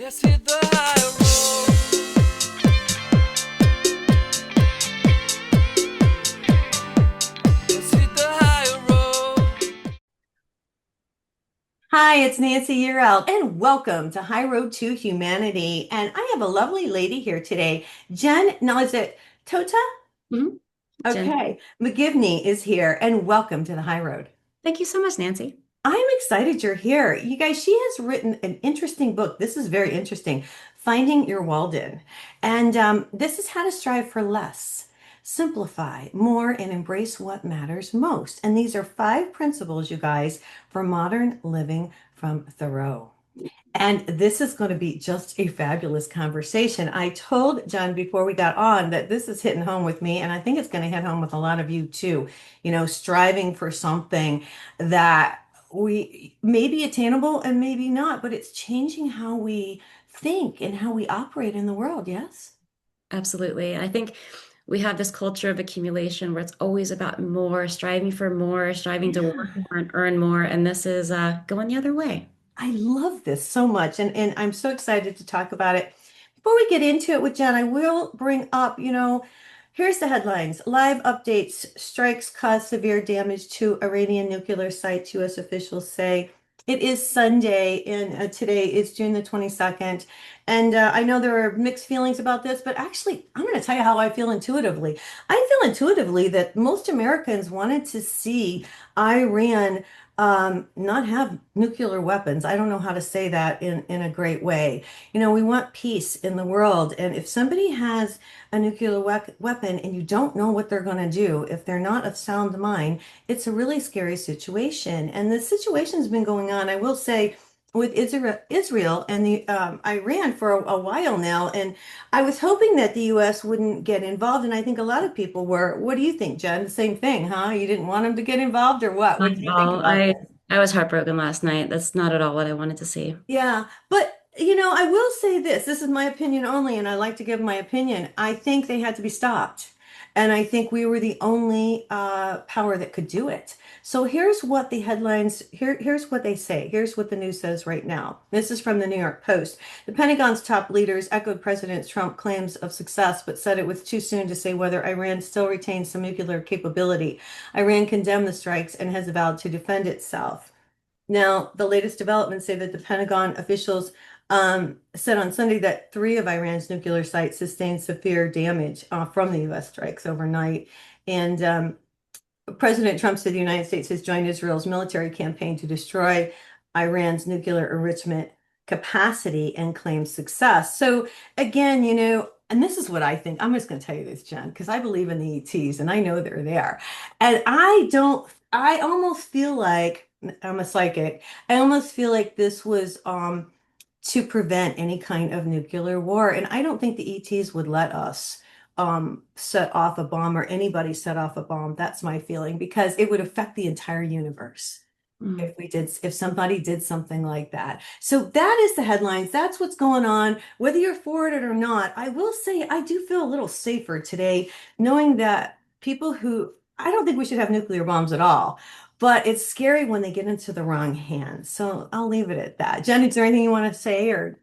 Let's hit the high road. Let's hit the high road. Hi, it's Nancy Yearout, and welcome to High Road to Humanity. And I have a lovely lady here today. Jen, now is it Tota? Mhm. Jen, Okay, McGivney is here, and welcome to the High Road. thank you so much, Nancy. I'm excited you're here. You guys, she has written an interesting book. This is very interesting. Finding Your Walden. And this is how to strive for less, simplify more, and embrace what matters most. And these are five principles, you guys, for modern living from Thoreau. And this is going to be just a fabulous conversation. I told John before we got on that this is hitting home with me, and I think it's going to hit home with a lot of you too. Striving for something that we may be attainable and maybe not, but it's changing how we think and how we operate in the world. Yes? Absolutely. I think we have this culture of accumulation where it's always about more, striving to work Yeah. more and earn more. And this is going the other way. I love this so much, and I'm so excited to talk about it. Before we get into it with Jen, I will bring up, here's the headlines. Live updates, strikes cause severe damage to Iranian nuclear site, U.S. officials say. It is Sunday, and today is June the 22nd. And I know there are mixed feelings about this, but actually, I'm going to tell you how I feel intuitively. I feel intuitively that most Americans wanted to see Iran not have nuclear weapons. I don't know how to say that in a great way. We want peace in the world. And if somebody has a nuclear weapon and you don't know what they're going to do, if they're not of sound mind, it's a really scary situation. And the situation's been going on, I will say, with Israel and the Iran for a while now. And I was hoping that the U.S. wouldn't get involved. And I think a lot of people were. What do you think, Jen? The same thing, huh? You didn't want them to get involved or what? Not What do at you think all. about that? I was heartbroken last night. That's not at all what I wanted to see. Yeah, but I will say this. This is my opinion only, and I like to give my opinion. I think they had to be stopped. And I think we were the only power that could do it. So here's what the headlines, here's what they say. Here's what the news says right now. This is from the New York Post. The Pentagon's top leaders echoed President Trump claims of success, but said it was too soon to say whether Iran still retains some nuclear capability. Iran condemned the strikes and has vowed to defend itself. Now, the latest developments say that the Pentagon officials said on Sunday that three of Iran's nuclear sites sustained severe damage from the U.S. strikes overnight. And President Trump said the United States has joined Israel's military campaign to destroy Iran's nuclear enrichment capacity and claimed success. So, again, and this is what I think. I'm just going to tell you this, Jen, because I believe in the ETs and I know they're there. And I almost feel like I'm a psychic. I almost feel like this was to prevent any kind of nuclear war. And I don't think the ETs would let us set off a bomb or anybody set off a bomb. That's my feeling because it would affect the entire universe Mm. if somebody did something like that. So that is the headlines. That's what's going on. Whether you're for it or not, I will say I do feel a little safer today knowing that people who I don't think we should have nuclear bombs at all, but it's scary when they get into the wrong hands. So I'll leave it at that. Jen, is there anything you want to say or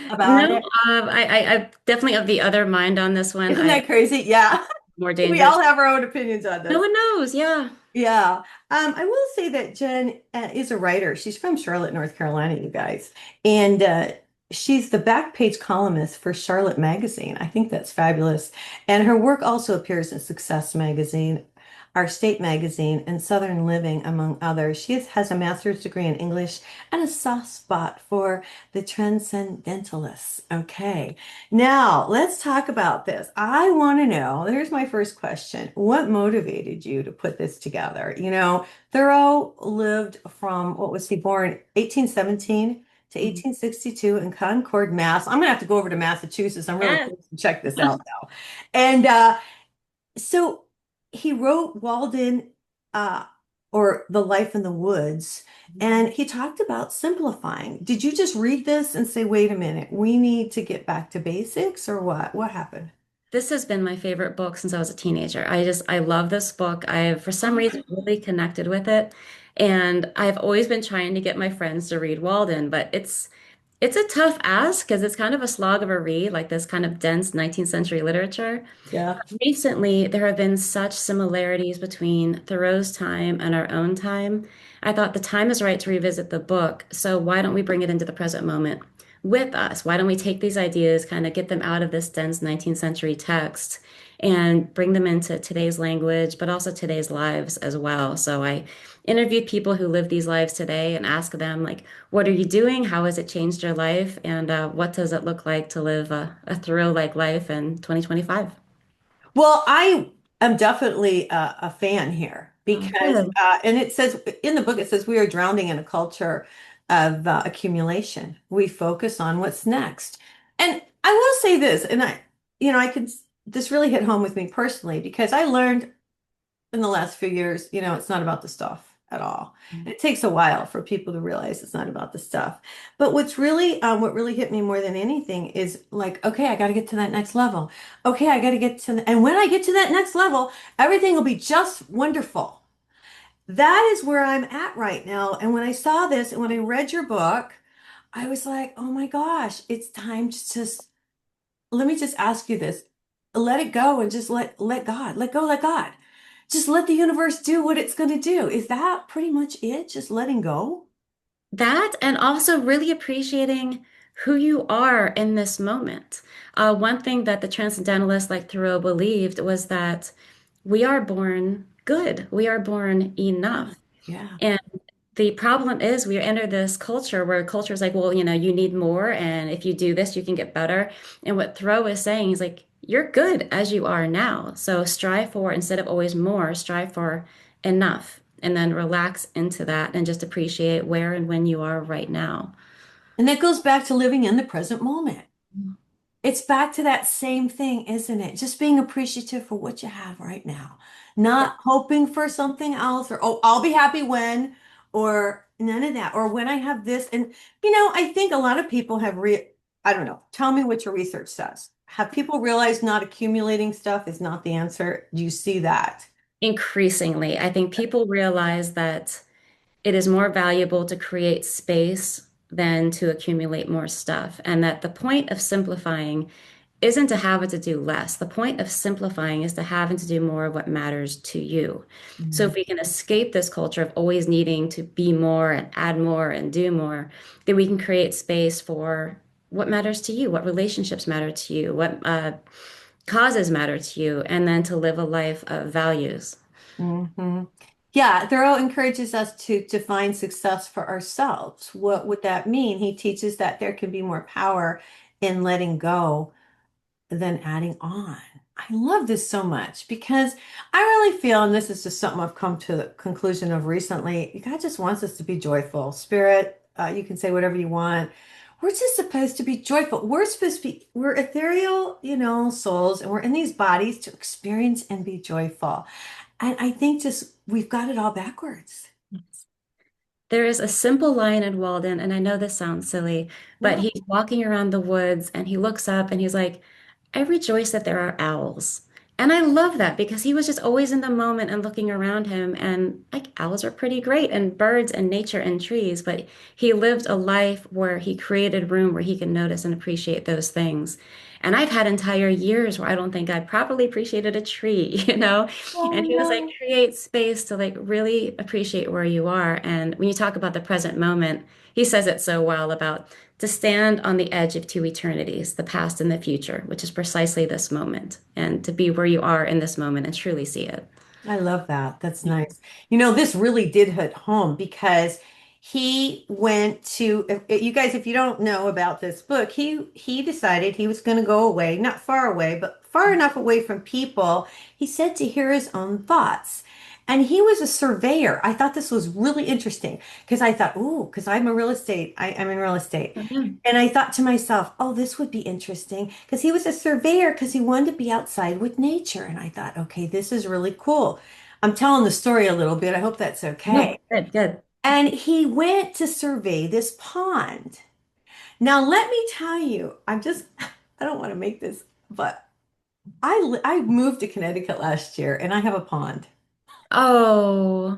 about No, it? I definitely of the other mind on this one. Isn't I that crazy? Yeah. more We dangerous. all have our own opinions on No this. one knows. Yeah. Yeah. I will say that Jen is a writer. She's from Charlotte, North Carolina, you guys. And she's the back page columnist for Charlotte Magazine. I think that's fabulous. And her work also appears in Success Magazine, Our State Magazine, and Southern Living, among others. She has a master's degree in English and a soft spot for the transcendentalists. Okay. Now, let's talk about this. I want to know, here's my first question. What motivated you to put this together? Thoreau lived from, what was he born, 1817 to Mhm. 1862 in Concord, Mass. I'm going to have to go over to Massachusetts. I'm really Yes. curious to check this out now. And so he wrote Walden uh, or The Life in the Woods, and he talked about simplifying. Did you just read this and say, wait a minute, we need to get back to basics, or what? What happened? This has been my favorite book since I was a teenager. I love this book. For some Oh, reason, really connected with it. And I've always been trying to get my friends to read Walden, but It's a tough ask because it's kind of a slog of a read, like this kind of dense 19th century literature. Yeah. Recently, there have been such similarities between Thoreau's time and our own time. I thought the time is right to revisit the book. So why don't we bring it into the present moment with us? Why don't we take these ideas, kind of get them out of this dense 19th century text and bring them into today's language, but also today's lives as well. So I interviewed people who live these lives today and ask them, like, what are you doing? How has it changed your life? And what does it look like to live a Thoreau-like life in 2025? Well, I am definitely a fan here Oh, because, good. and it says in the book, it says we are drowning in a culture of accumulation. We focus on what's next. And I will say this, and I could, this really hit home with me personally because I learned in the last few years, it's not about the stuff at all. It takes a while for people to realize it's not about the stuff. But what really hit me more than anything is like, okay, I got to get to that next level. Okay, I got to get to, and when I get to that next level, everything will be just wonderful. That is where I'm at right now. And when I saw this and when I read your book, I was like, oh my gosh, it's time to just let me just ask you this. Let it go and just let God, let go, let God. Just let the universe do what it's going to do. Is that pretty much it? Just letting go? That and also really appreciating who you are in this moment. One thing that the transcendentalists like Thoreau believed was that we are born good, we are born Yeah. enough. Yeah. And the problem is we enter this culture where culture is like, well, you need more, and if you do this, you can get better. And what Thoreau is saying is like, you're good as you are now. So strive for, instead of always more, strive for enough, and then relax into that and just appreciate where and when you are right now. And that goes back to living in the present moment. It's back to that same thing, isn't it? Just being appreciative for what you have right now, not hoping for something else or, oh, I'll be happy when, or none of that, or when I have this. And, I think a lot of people I don't know, tell me what your research says. Have people realized not accumulating stuff is not the answer? Do you see that? Increasingly, I think people realize that it is more valuable to create space than to accumulate more stuff. And that the point of simplifying isn't to have it to do less. The point of simplifying is to have and to do more of what matters to you. So Mm. if we can escape this culture of always needing to be more and add more and do more, then we can create space for what matters to you, what relationships matter to you, what causes matter to you, and then to live a life of values. Hmm. Yeah, Thoreau encourages us to define success for ourselves. What would that mean? He teaches that there can be more power in letting go than adding on. I love this so much because I really feel, and this is just something I've come to the conclusion of recently, God just wants us to be joyful. Spirit, you can say whatever you want. We're just supposed to be joyful. We're ethereal, souls, and we're in these bodies to experience and be joyful. And I think just we've got it all backwards. There is a simple line in Walden, and I know this sounds silly, but No. he's walking around the woods and he looks up and he's like, I rejoice that there are owls. And I love that because he was just always in the moment and looking around him. And like owls are pretty great, and birds and nature and trees, but he lived a life where he created room where he can notice and appreciate those things. And I've had entire years where I don't think I properly appreciated a tree, you know? Oh And he was like, no. create space to like really appreciate where you are. And when you talk about the present moment, he says it so well about to stand on the edge of two eternities, the past and the future, which is precisely this moment, and to be where you are in this moment and truly see it. I love that. That's nice. This really did hit home because he went to you guys, if you don't know about this book, he decided he was going to go away, not far away, but far enough away from people. He said to hear his own thoughts. And he was a surveyor. I thought this was really interesting because I thought, ooh, because I'm in real estate. Mhm. And I thought to myself, oh, this would be interesting because he was a surveyor because he wanted to be outside with nature. And I thought, okay, this is really cool. I'm telling the story a little bit. I hope that's No, okay. good, good. And he went to survey this pond. Now, let me tell you, I don't want to make this, but I moved to Connecticut last year and I have a pond. Oh,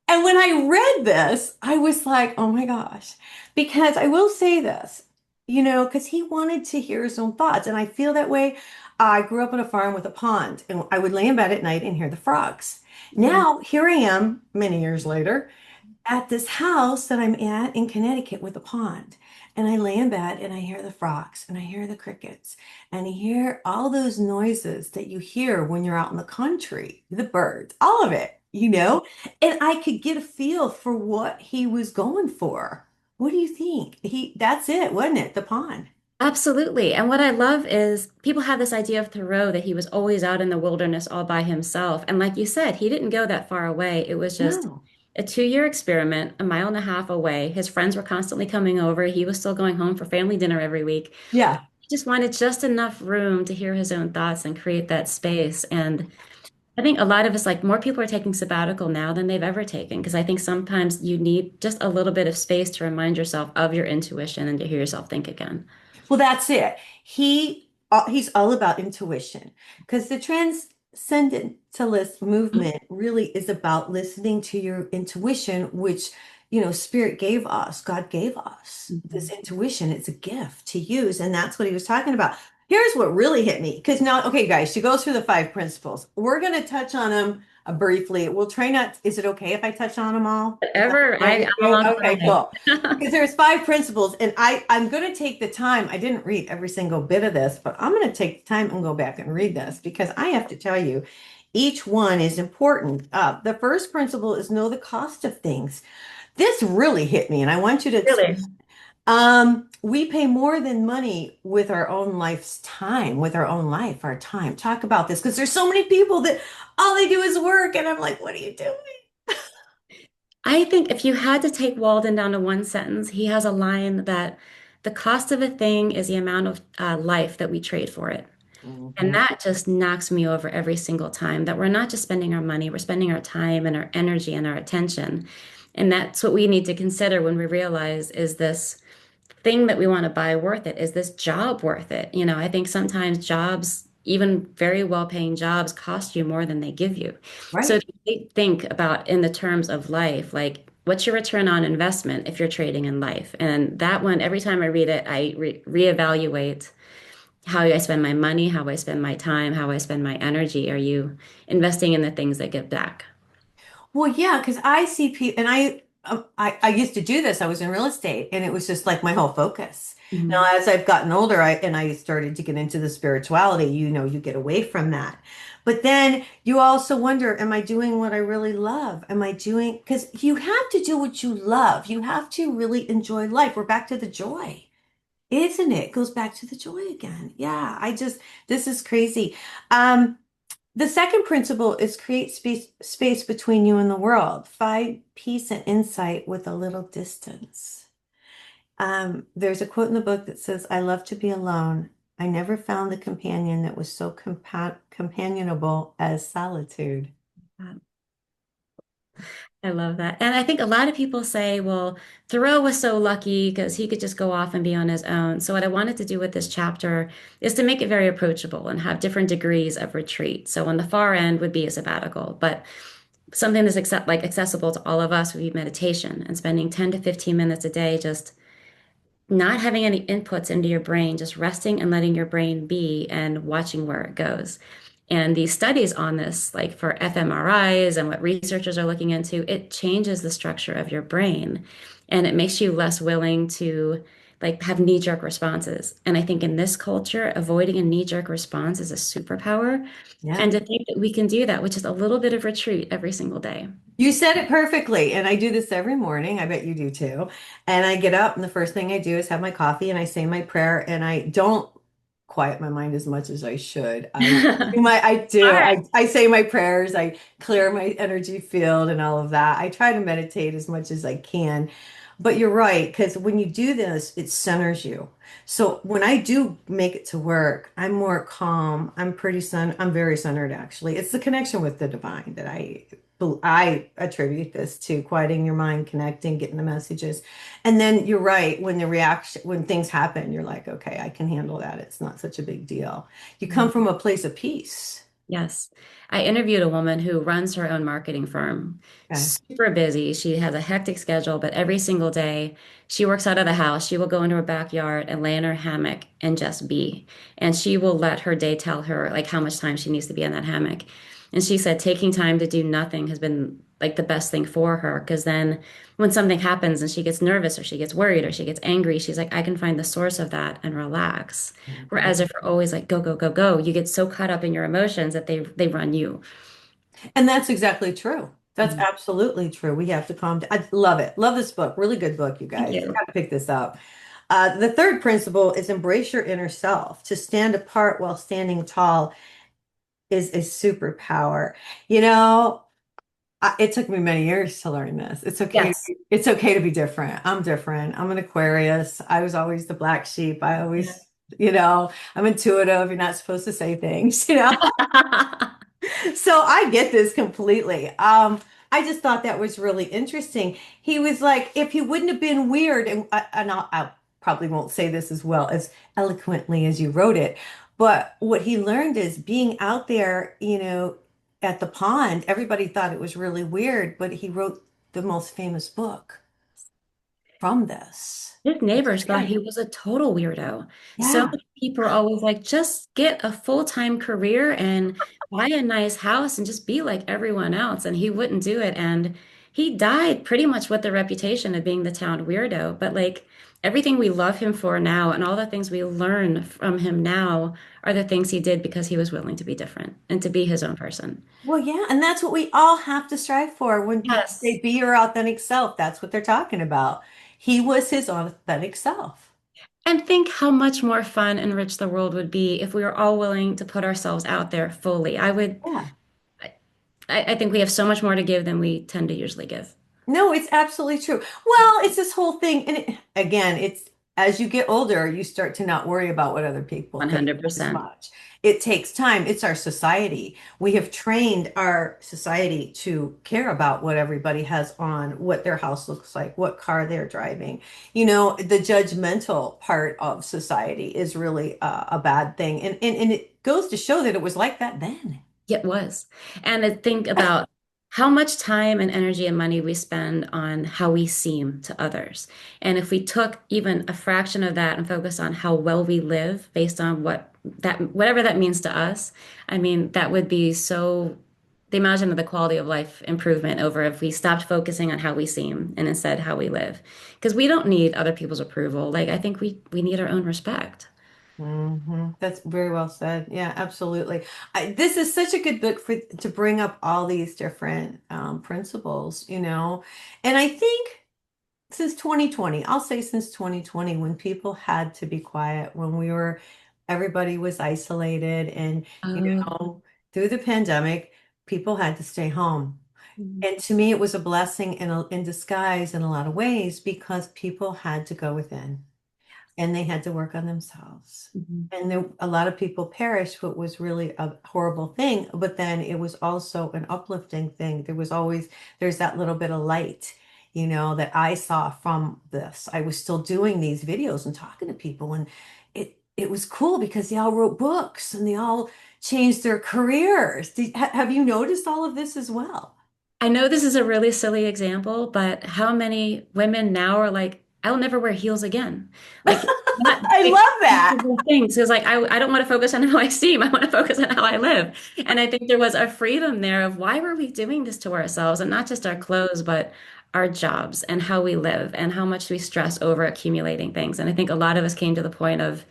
And when I read this, I was like, oh my gosh, because I will say this. because he wanted to hear his own thoughts. And I feel that way. I grew up on a farm with a pond, and I would lay in bed at night and hear the frogs. Mm. Now, here I am, many years later, at this house that I'm at in Connecticut with a pond. And I lay in bed and I hear the frogs and I hear the crickets and I hear all those noises that you hear when you're out in the country, the birds, all of it. And I could get a feel for what he was going for. What do you think? That's it, wasn't it? The pond. Absolutely. And what I love is people have this idea of Thoreau that he was always out in the wilderness all by himself. And like you said, he didn't go that far away. It was just No. a 2-year experiment, a mile and a half away. His friends were constantly coming over. He was still going home for family dinner every week. Yeah. He just wanted just enough room to hear his own thoughts and create that space. And I think a lot of us, like more people are taking sabbatical now than they've ever taken, because I think sometimes you need just a little bit of space to remind yourself of your intuition and to hear yourself think again. Well, that's it. He's all about intuition because the transcendentalist movement really is about listening to your intuition, which, Spirit gave us, God gave us this Mhm. intuition. It's a gift to use, and that's what he was talking about. Here's what really hit me because now, okay, guys, she goes through the five principles. We're going to touch on them briefly. We'll try not, is it okay if I touch on them all? Is that Whatever, fine with I'm you? along for Okay, the cool. ride. Because there's five principles, and I'm going to take the time. I didn't read every single bit of this, but I'm going to take the time and go back and read this because I have to tell you, each one is important. The first principle is know the cost of things. This really hit me, and I want you to Really? explain. We pay more than money with our own life's time, with our own life, our time. Talk about this because there's so many people that all they do is work, and I'm like, what are you doing? I think if you had to take Walden down to one sentence, he has a line that the cost of a thing is the amount of life that we trade for it. And Mhm. that just knocks me over every single time that we're not just spending our money, we're spending our time and our energy and our attention. And that's what we need to consider when we realize, is this thing that we want to buy worth it? Is this job worth it? I think sometimes jobs, even very well-paying jobs, cost you more than they give you. So if Right. you think about in the terms of life, like what's your return on investment if you're trading in life? And that one, every time I read it, I reevaluate how I spend my money, how I spend my time, how I spend my energy. Are you investing in the things that give back? Well, yeah, because I see people, and I used to do this. I was in real estate, and it was just like my whole focus. Now, Mhm. as I've gotten older, I started to get into the spirituality. You get away from that, but then you also wonder, am I doing what I really love? Am I doing? Because you have to do what you love. You have to really enjoy life. We're back to the joy, isn't it? It goes back to the joy again. Yeah, this is crazy. Um, the second principle is create space between you and the world. Find peace and insight with a little distance. There's a quote in the book that says, I love to be alone. I never found the companion that was so companionable as solitude. I love that. And I think a lot of people say, well, Thoreau was so lucky because he could just go off and be on his own. So what I wanted to do with this chapter is to make it very approachable and have different degrees of retreat. So on the far end would be a sabbatical, but something that's accessible to all of us would be meditation and spending 10 to 15 minutes a day just not having any inputs into your brain, just resting and letting your brain be and watching where it goes. And these studies on this, like for fMRIs and what researchers are looking into, it changes the structure of your brain and it makes you less willing to like have knee-jerk responses. And I think in this culture, avoiding a knee-jerk response is a superpower. Yeah. And to think that we can do that, which is a little bit of retreat every single day. You said it perfectly. And I do this every morning. I bet you do too. And I get up, and the first thing I do is have my coffee and I say my prayer. And I don't quiet my mind as much as I should. I All do. right. I say my prayers. I clear my energy field and all of that. I try to meditate as much as I can. But you're right, because when you do this, it centers you. So when I do make it to work, I'm more calm. I'm very centered actually. It's the connection with the divine that I attribute this to quieting your mind, connecting, getting the messages. And then you're right, when things happen, you're like, okay, I can handle that. It's not such a big deal. You come from a place of peace. Yes. I interviewed a woman who runs her own marketing firm. Okay. Super busy. She has a hectic schedule, but every single day she works out of the house. She will go into her backyard and lay in her hammock and just be. And she will let her day tell her like how much time she needs to be in that hammock. And she said taking time to do nothing has been like the best thing for her because then when something happens and she gets nervous or she gets worried or she gets angry, she's like, I can find the source of that and relax. Mhm. Whereas if we're always like go, go, go, go, you get so caught up in your emotions that they run you. And that's exactly true. That's Mhm. absolutely true. We have to calm down. I love it. Love this book. Really good book, you Thank guys. You you. got to pick this up. The third principle is embrace your inner self. To stand apart while standing tall is a superpower. You know, it took me many years to learn this. It's okay. Yes. It's okay to be different. I'm different. I'm an Aquarius. I was always the black sheep. I Yeah. always, I'm intuitive. You're not supposed to say things, So I get this completely. I just thought that was really interesting. He was like, if he wouldn't have been weird, I probably won't say this as well as eloquently as you wrote it, but what he learned is being out there, at the pond, everybody thought it was really weird, but he wrote the most famous book from this. His It's neighbors thought he weird. was a total weirdo. So Yeah. many people are always like, just get a full-time career and buy a nice house and just be like everyone else. And he wouldn't do it. And he died pretty much with the reputation of being the town weirdo. But like everything we love him for now and all the things we learn from him now are the things he did because he was willing to be different and to be his own person. Well, yeah, and that's what we all have to strive for. When people Yes. say be your authentic self, that's what they're talking about. He was his authentic self. And think how much more fun and rich the world would be if we were all willing to put ourselves out there fully. Yeah. I think we have so much more to give than we tend to usually give. No, it's absolutely true. Well, it's this whole thing. And again, it's as you get older, you start to not worry about what other people think as 100%. much. It takes time. It's our society. We have trained our society to care about what everybody has on, what their house looks like, what car they're driving. The judgmental part of society is really a bad thing. And it goes to show that it was like that then. It was. And I think about how much time and energy and money we spend on how we seem to others. And if we took even a fraction of that and focused on how well we live based on whatever that means to us, I mean, that would be so the imagine of the quality of life improvement over if we stopped focusing on how we seem and instead how we live. Because we don't need other people's approval. Like I think we need our own respect. That's very well said. Yeah, absolutely. This is such a good book for to bring up all these different principles. And I think since 2020, I'll say since 2020, when people had to be quiet, when everybody was isolated, and Oh, through the pandemic, people had to stay home. And to me, it was a blessing in disguise in a lot of ways because people had to go within and they had to work on themselves. mhm. And a lot of people perished, what was really a horrible thing. But then it was also an uplifting thing. There's that little bit of light, that I saw from this. I was still doing these videos and talking to people, and it was cool because they all wrote books and they all changed their careers. Have you noticed all of this as well? I know this is a really silly example, but how many women now are like, I'll never wear heels again? Like, not I like love that. things. Because like I don't want to focus on how I seem. I want to focus on how I live. And I think there was a freedom there of why were we doing this to ourselves and not just our clothes, but our jobs and how we live and how much we stress over accumulating things. And I think a lot of us came to the point of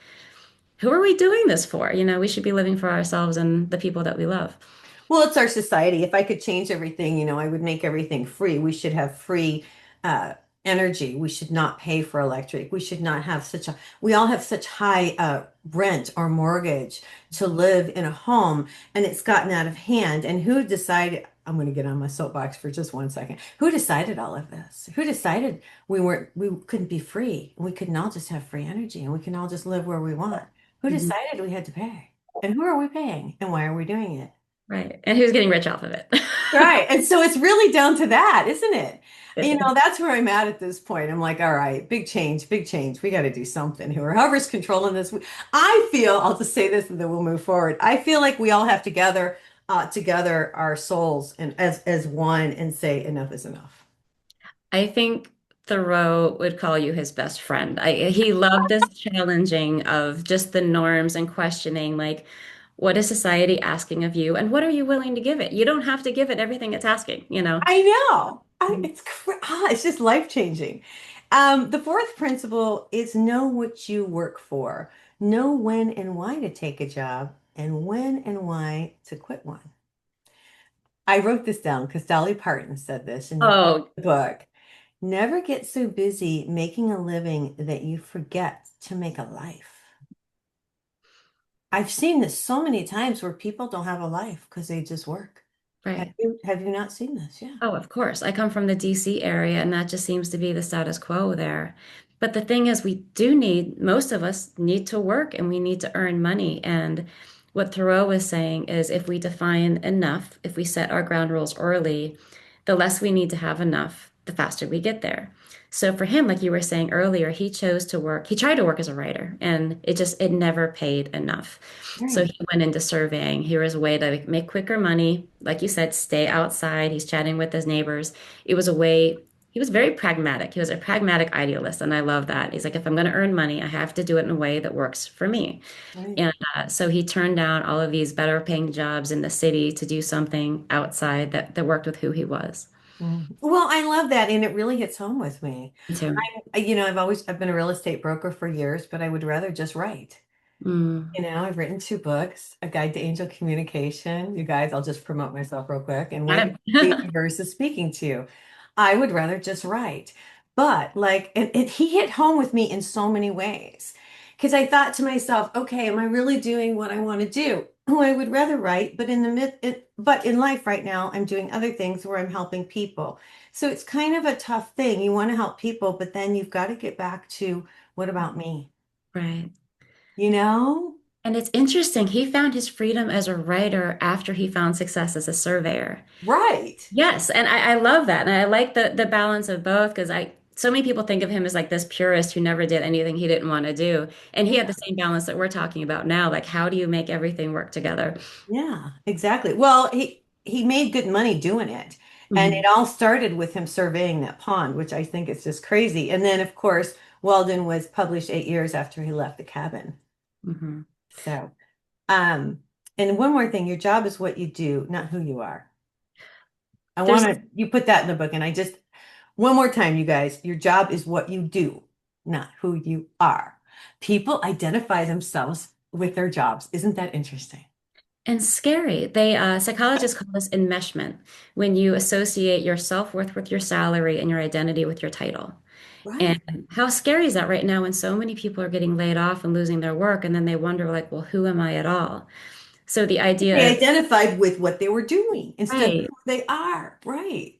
who are we doing this for? We should be living for ourselves and the people that we love. Well, it's our society. If I could change everything, I would make everything free. We should have free uh, energy. We should not pay for electric. We should not have we all have such high rent or mortgage to live in a home, and it's gotten out of hand. And who decided? I'm going to get on my soapbox for just 1 second. Who decided all of this? Who decided we couldn't be free? We couldn't all just have free energy and we can all just live where we want. Who Mhm. decided we had to pay? And who are we paying? And why are we doing it? Right. And who's getting rich off of it? Right. And so it's really down to that, isn't it? It You is. know, that's where I'm at this point. I'm like, all right, big change, big change. We got to do something. Whoever's controlling this, I feel, I'll just say this and then we'll move forward. I feel like we all have to gather together our souls and as one and say enough is enough. I think Thoreau would call you his best friend. He loved this challenging of just the norms and questioning, like, what is society asking of you, and what are you willing to give it? You don't have to give it everything it's asking, you know? I know. It's just life changing. The fourth principle is know what you work for. Know when and why to take a job and when and why to quit one. I wrote this down because Dolly Parton said this in Oh, the book. Never get so busy making a living that you forget to make a life. I've seen this so many times where people don't have a life because they just work. right. Have you not seen this? Yeah. Oh, of course. I come from the DC area, and that just seems to be the status quo there. But the thing is, we do need, most of us need to work and we need to earn money. And what Thoreau was saying is if we define enough, if we set our ground rules early, the less we need to have enough, the faster we get there. So for him, like you were saying earlier, he chose to work, he tried to work as a writer, and it never paid enough. So Right. he went into surveying. Here was a way to make quicker money. Like you said, stay outside. He's chatting with his neighbors. It was a way, he was very pragmatic. He was a pragmatic idealist, and I love that. He's like, if I'm going to earn money, I have to do it in a way that works for me. Right. And so he turned down all of these better paying jobs in the city to do something outside that worked with who he was. Well, I love that, and it really hits home with me. Me too. I've been a real estate broker for years, but I would rather just write. Mm, I've written two books, A Guide to Angel Communication. You guys, I'll just promote myself real quick. And got When the it. Universe is Speaking to You. I would rather just write. But like, he hit home with me in so many ways. Because I thought to myself, okay, am I really doing what I want to do? Oh, I would rather write, but but in life right now, I'm doing other things where I'm helping people. So it's kind of a tough thing. You want to help people, but then you've got to get back to what about me? Right. You know? And it's interesting. He found his freedom as a writer after he found success as a surveyor. Right. Yes, and I love that. And I like the balance of both because I so many people think of him as like this purist who never did anything he didn't want to do. And he had the Yeah. same balance that we're talking about now. Like, how do you make everything work together? Yeah, exactly. Well, he made good money doing it. And it Hmm. all started with him surveying that pond, which I think is just crazy. And then, of course, Walden was published 8 years after he left the cabin. Hmm. So, um, and one more thing, your job is what you do, not who you are. I want There's you put that in the book. And one more time, you guys, your job is what you do, not who you are. People identify themselves with their jobs. Isn't that interesting? and scary. They psychologists call this enmeshment when you associate your self-worth with your salary and your identity with your title. And Right. how scary is that right now when so many people are getting laid off and losing their work, and then they wonder, like, well, who am I at all? So the idea They is, identified with what they were doing instead of right. who they are. Right.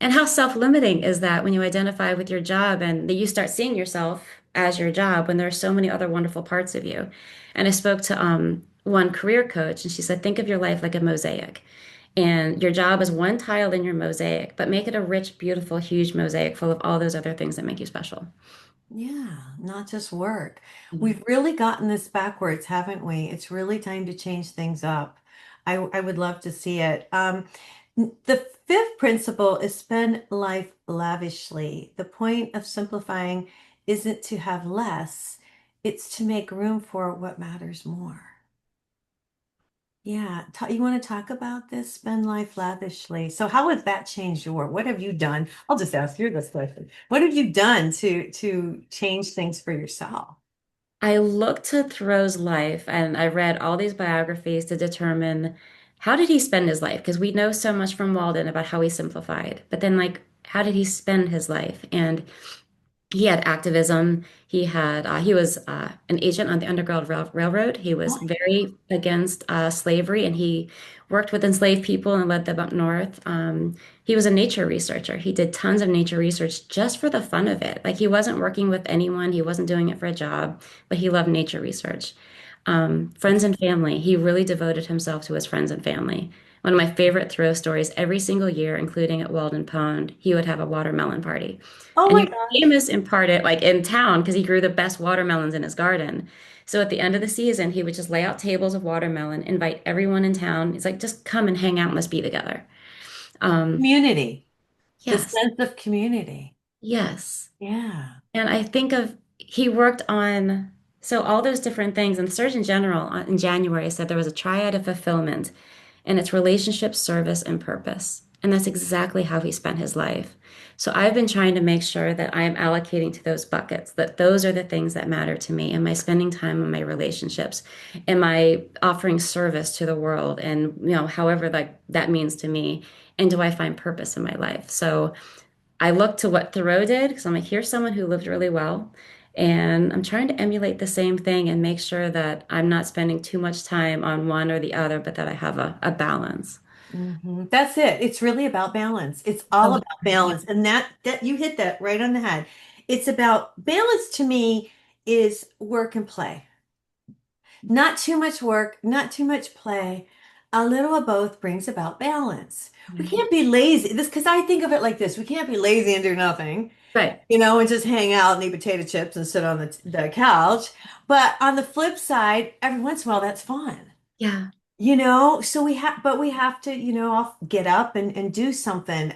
And how self-limiting is that when you identify with your job and that you start seeing yourself as your job when there are so many other wonderful parts of you? And I spoke to one career coach, and she said, think of your life like a mosaic. And your job is one tile in your mosaic, but make it a rich, beautiful, huge mosaic full of all those other things that make you special. Yeah, not just work. Mhm. We've really gotten this backwards, haven't we? It's really time to change things up. I would love to see it. The fifth principle is spend life lavishly. The point of simplifying isn't to have less, it's to make room for what matters more. Yeah, you want to talk about this? Spend life lavishly. So how has that changed what have you done? I'll just ask you this question. What have you done to change things for yourself? I looked to Thoreau's life and I read all these biographies to determine how did he spend his life? Because we know so much from Walden about how he simplified, but then like how did he spend his life? And he had activism. He was an agent on the Railroad. He was Oh, very against slavery, and he worked with enslaved people and led them up north. He was a nature researcher. He did tons of nature research just for the fun of it. Like he wasn't working with anyone. He wasn't doing it for a job, but he loved nature research. Friends and family. He really devoted himself to his friends and family. One of my favorite Thoreau stories, every single year, including at Walden Pond, he would have a watermelon party. Oh And my he was gosh. famous in part at, like in town because he grew the best watermelons in his garden. So at the end of the season, he would just lay out tables of watermelon, invite everyone in town. He's like, just come and hang out and let's be together. Um, Community, the yes, sense of community. yes. Yeah. And I think of he worked on so all those different things. And the Surgeon General in January said there was a triad of fulfillment, and it's relationship, service, and purpose. And that's exactly how he spent his life. So I've been trying to make sure that I am allocating to those buckets, that those are the things that matter to me. Am I spending time on my relationships? Am I offering service to the world? And, however like that means to me. And do I find purpose in my life? So I look to what Thoreau did because I'm like, here's someone who lived really well. And I'm trying to emulate the same thing and make sure that I'm not spending too much time on one or the other, but that I have a balance. That's it. It's really about balance. It's all Oh, about balance. And that you hit that right on the head. It's about balance to me is work and play. Not too much work, not too much play. A little of both brings about balance. We right. can't be lazy. This because I think of it like this. We can't be lazy and do nothing, Right. and just hang out and eat potato chips and sit on the couch. But on the flip side, every once in a while, that's fun. Yeah. So we have to, get up and do something.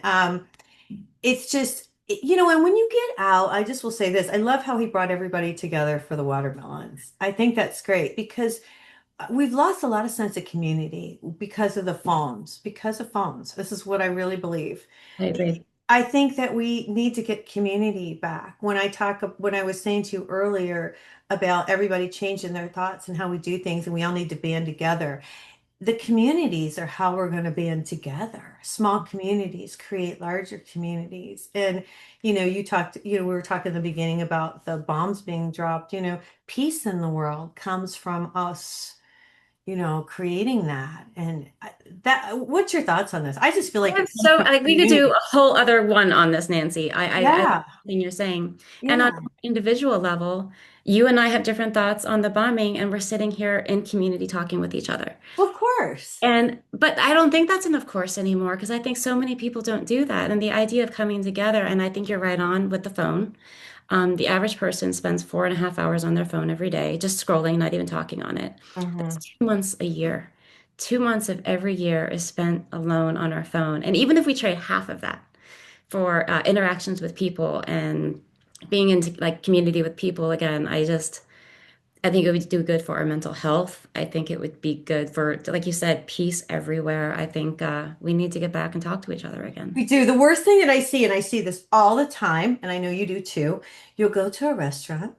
It's just, and when you get out, I just will say this. I love how he brought everybody together for the watermelons. I think that's great because we've lost a lot of sense of community because of phones. This is what I really believe. I agree. I think that we need to get community back. When I was saying to you earlier about everybody changing their thoughts and how we do things, and we all need to band together. The communities are how we're going to band together. Small communities create larger communities. And, we were talking in the beginning about the bombs being dropped. Peace in the world comes from us, creating that. And what's your thoughts on this? I just feel like Yeah, it comes so from like we could do community. a whole other one on this, Nancy. I love Yeah. everything you're saying. And on Yeah. an individual level, you and I have different thoughts on the bombing, and we're sitting here in community talking with each other. Of course. But I don't think that's an of course anymore because I think so many people don't do that. And the idea of coming together, and I think you're right on with the phone. The average person spends 4.5 hours on their phone every day, just scrolling, not even talking on it. That's Hmm. 2 months a year. 2 months of every year is spent alone on our phone. And even if we trade half of that for interactions with people and being into like community with people, again, I think it would do good for our mental health. I think it would be good for, like you said, peace everywhere. I think we need to get back and talk to each other again. We do. The worst thing that I see, and I see this all the time, and I know you do too, you'll go to a restaurant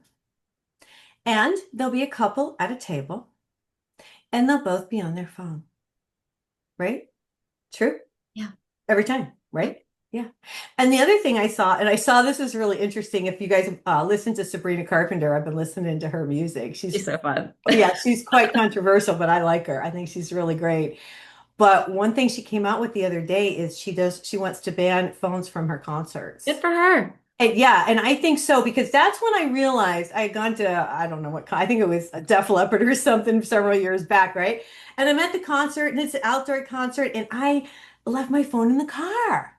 and there'll be a couple at a table and they'll both be on their phone, right? True? Yeah. Every time, right? Yeah. And the other thing I saw, and I saw this is really interesting. If you guys listen to Sabrina Carpenter, I've been listening to her music. It's so fun. Yeah, she's quite controversial, but I like her. I think she's really great. But one thing she came out with the other day is she wants to ban phones from her Good concerts. for her. And yeah, and I think so because that's when I realized I had gone to, I don't know I think it was a Def Leppard or something several years back, right? And I'm at the concert and it's an outdoor concert and I left my phone in the car.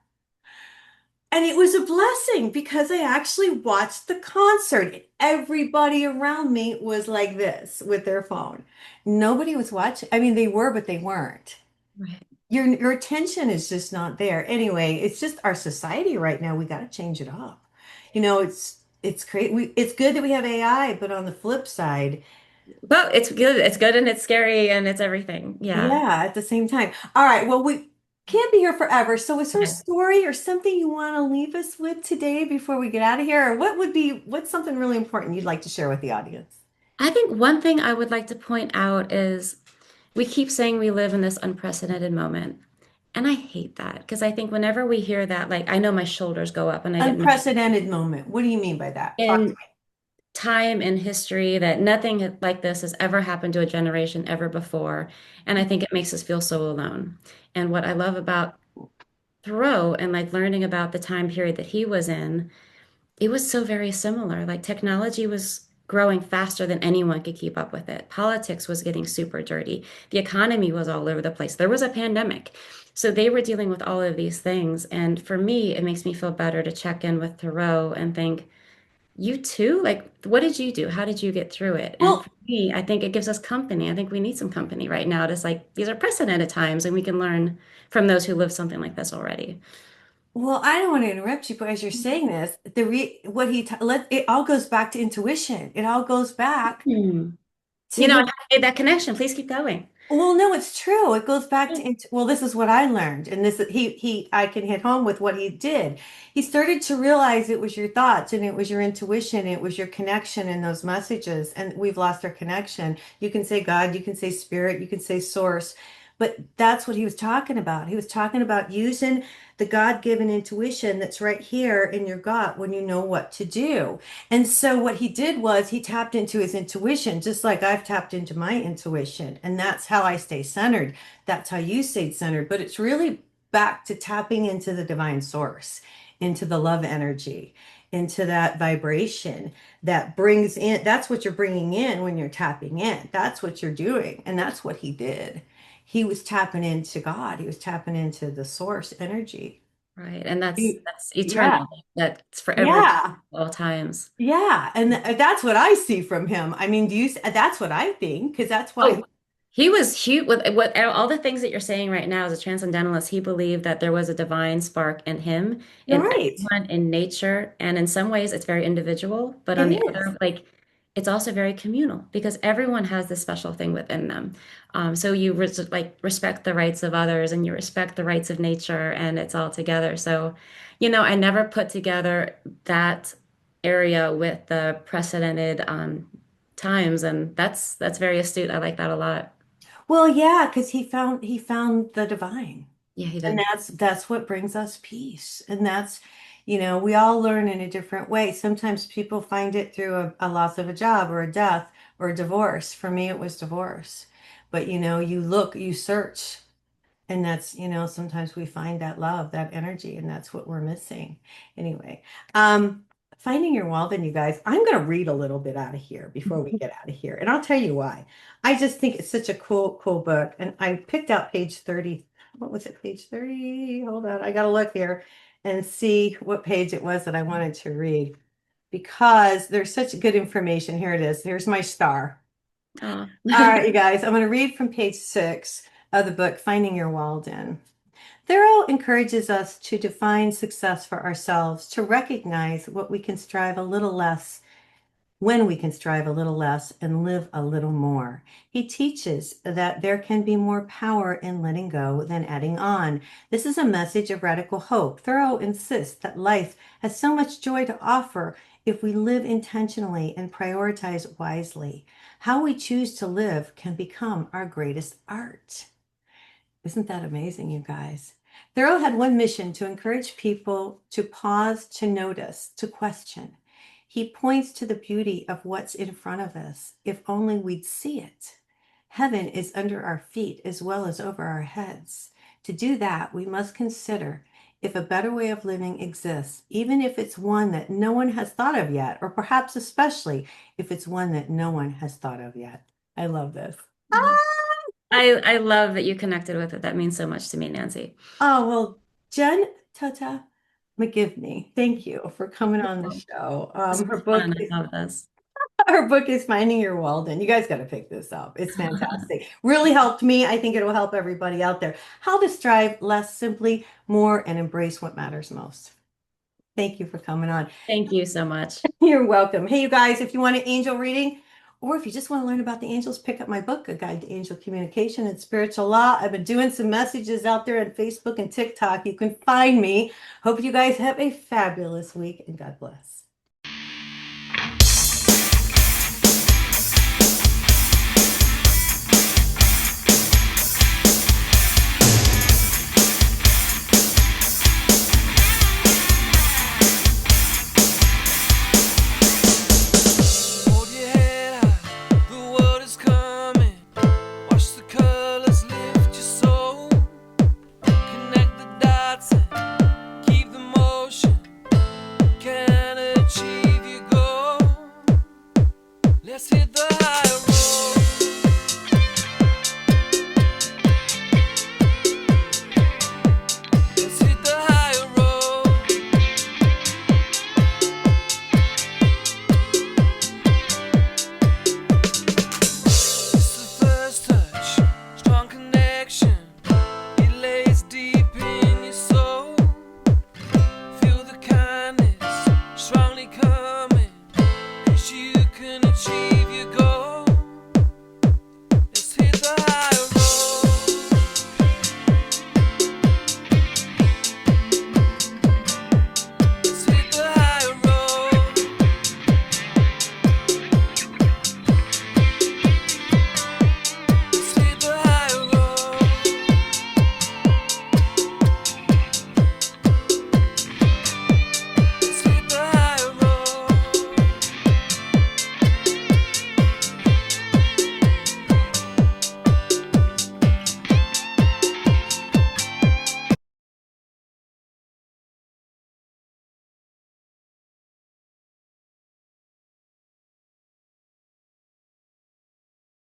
And it was a blessing because I actually watched the concert. Everybody around me was like this with their phone. Nobody was watching. I mean, they were, but they weren't. Right. Your attention is just not there. Anyway, it's just our society right now. We got to change it up. It's great. It's good that we have AI, but on the flip side, But it's good. It's good and it's scary and it's everything. Yeah. yeah, at the same time. All right, well, we can't be here forever. So is there a Okay. story or something you want to leave us with today before we get out of here? Or what's something really important you'd like to share with the audience? I think one thing I would like to point out is we keep saying we live in this unprecedented moment. And I hate that because I think whenever we hear that, like I know my shoulders go up and I get nervous. Unprecedented moment. What do you mean by that? Talk to In time in history that nothing like this has ever happened to a generation ever before. And I think it makes us feel so alone. And what I love about Thoreau and like learning about the time period that he was in, it was so very similar. Like technology was growing faster than anyone could keep up with it. Politics was getting super dirty. The economy was all over the place. There was a pandemic. So they were dealing with all of these things. And for me, it makes me feel better to check in with Thoreau and think, you too? Like, what did you do? How did you get through it? And Well, for me, I think it gives us company. I think we need some company right now. Just like these are precedented times, and we can learn from those who lived something like this already. well, I don't want to interrupt you, but as you're saying this, what it all goes back to intuition. It all goes back Hmm. to You know, I him. haven't made that connection. Please keep going. Well, no, it's true. It goes back to, well, this is what I learned. And I can hit home with what he did. He started to realize it was your thoughts and it was your intuition, it was your connection in those messages. And we've lost our connection. You can say God, you can say spirit, you can say source, but that's what he was talking about. He was talking about using the God-given intuition that's right here in your gut when you know what to do. And so what he did was he tapped into his intuition, just like I've tapped into my intuition. And that's how I stay centered. That's how you stay centered. But it's really back to tapping into the divine source, into the love energy, into that vibration that brings in, that's what you're bringing in when you're tapping in. That's what you're doing. And that's what he did. He was tapping into God. He was tapping into the source energy. Right. And He- that's Yeah. eternal. That's for every Yeah. all times. Yeah, and that's what I see from him. I mean, that's what I think, because that's why. Oh, he was huge with what all the things that you're saying right now as a transcendentalist. He believed that there was a divine spark in him, You're in right. everyone, in nature, and in some ways it's very individual, but It on the is. other, like it's also very communal because everyone has this special thing within them. So you respect the rights of others and you respect the rights of nature, and it's all together. So, I never put together that area with the precedented times, and that's very astute. I like that a lot. Well, yeah, because he found the divine, Yeah, he and did. that's what brings us peace. And that's, we all learn in a different way. Sometimes people find it through a loss of a job or a death or a divorce. For me, it was divorce. But you look, you search. And that's, sometimes we find that love, that energy, and that's what we're missing. Anyway, um, finding your Walden, you guys, I'm going to read a little bit out of here before we get out of here. And I'll tell you why. I just think it's such a cool, cool book. And I picked out page 30. What was it, page 30? Hold on. I got to look here and see what page it was that I wanted to read because there's such good information. Here it is. Here's my star. Oh. All right, you guys, I'm going to read from page 6 of the book, Finding Your Walden. Thoreau encourages us to define success for ourselves, to recognize what we can strive a little less, when we can strive a little less and live a little more. He teaches that there can be more power in letting go than adding on. This is a message of radical hope. Thoreau insists that life has so much joy to offer if we live intentionally and prioritize wisely. How we choose to live can become our greatest art. Isn't that amazing, you guys? Thoreau had one mission to encourage people to pause, to notice, to question. He points to the beauty of what's in front of us, if only we'd see it. Heaven is under our feet as well as over our heads. To do that, we must consider if a better way of living exists, even if it's one that no one has thought of yet, or perhaps especially if it's one that no one has thought of yet. I love this. I love that you connected with it. That means so much to me, Nancy. Oh, well, Jen Tota McGivney, thank you for coming on the show. This Her was book fun. is I love this. her book is Finding Your Walden. You guys got to pick this up. It's fantastic. Really helped me. I think it will help everybody out there. How to strive less simply, more, and embrace what matters most. Thank you for coming on. Thank you so much. You're welcome. Hey, you guys, if you want an angel reading, or if you just want to learn about the angels, pick up my book, A Guide to Angel Communication and Spiritual Law. I've been doing some messages out there on Facebook and TikTok. You can find me. Hope you guys have a fabulous week and God bless. Hold your head high, the world is coming. Watch the colors lift your soul. Connect the dots and keep the motion. Canada hit the higher